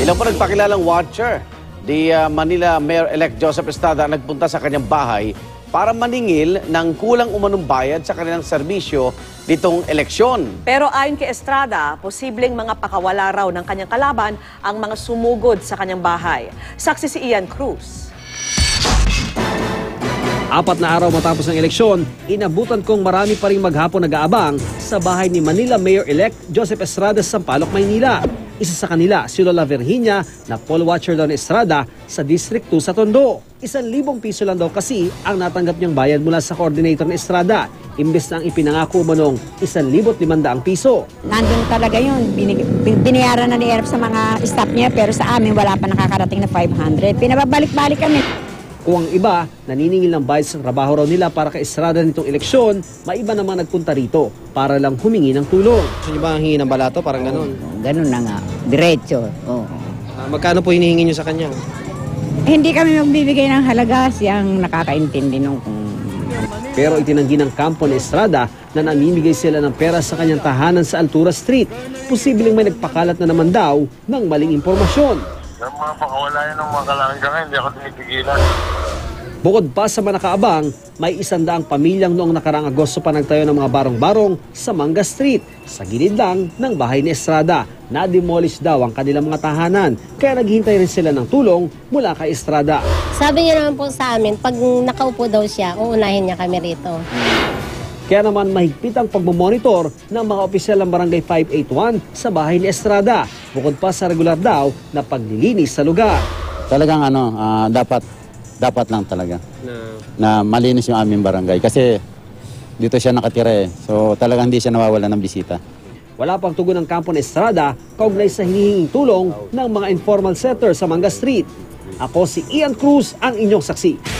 Ilang po nagpakilalang watcher, Manila Mayor-elect Joseph Estrada nagpunta sa kanyang bahay para maningil ng kulang umanong bayad sa kanilang serbisyo nitong eleksyon. Pero ayon kay Estrada, posibleng mga pakawala raw ng kanyang kalaban ang mga sumugod sa kanyang bahay. Saksi si Ian Cruz. 4 na araw matapos ng eleksyon, inabutan kong marami pa ring maghapon nag-aabang sa bahay ni Manila Mayor-elect Joseph Estrada sa Sampaloc, Maynila. Isa sa kanila, si Lola Virginia, na poll watcher daw ni Estrada sa District 2 sa Tondo. 1,000 piso lang daw kasi ang natanggap niyang bayad mula sa coordinator ni Estrada, imbes na ang ipinangako mo nung 1,500 piso. Nandun talaga yun. Binayaran na ni Erap sa mga staff niya, pero sa amin wala pa nakakarating na 500. Pinababalik-balik kami. Kung ang iba, naniningil ng bayad sa trabaho raw nila para kay Estrada nitong eleksyon, may iba namang nagpunta rito para lang humingi ng tulong. Gusto niyo ba hingi ng balato? Parang ganun. Ganun na nga. Diretso. Oo. Magkano po hinihingi niyo sa kanya? Hindi kami magbibigay ng halaga, siyang nakakaintindi nung Pero itinanggi ng kampo ni Estrada na namimigay sila ng pera sa kanyang tahanan sa Altura Street. Posibleng may nagpakalat na naman daw ng maling impormasyon. Yung mga pakawala yun ng mga kalanggang hindi ako tinipigilan. Bukod pa sa mga nakaabang, may 100 pamilyang noong nakaraang Agosto pa nagtayo ng mga barong-barong sa Manga Street, sa gilid lang ng bahay ni Estrada. Na-demolish daw ang kanilang mga tahanan, kaya naghihintay rin sila ng tulong mula kay Estrada. Sabi niya naman po sa amin, pag nakaupo daw siya, uunahin niya kami rito. Kaya naman mahigpit ang pagmamonitor ng mga opisyal ng Barangay 581 sa bahay ni Estrada, bukod pa sa regular daw na paglilinis sa lugar. Talagang dapat lang talaga na malinis yung aming barangay kasi dito siya nakatira eh. So talagang hindi siya nawawala ng bisita. Wala pang tugon ng kampo ni Estrada kaugnay sa hinihinging tulong ng mga informal settler sa Manga Street. Ako si Ian Cruz, ang inyong saksi.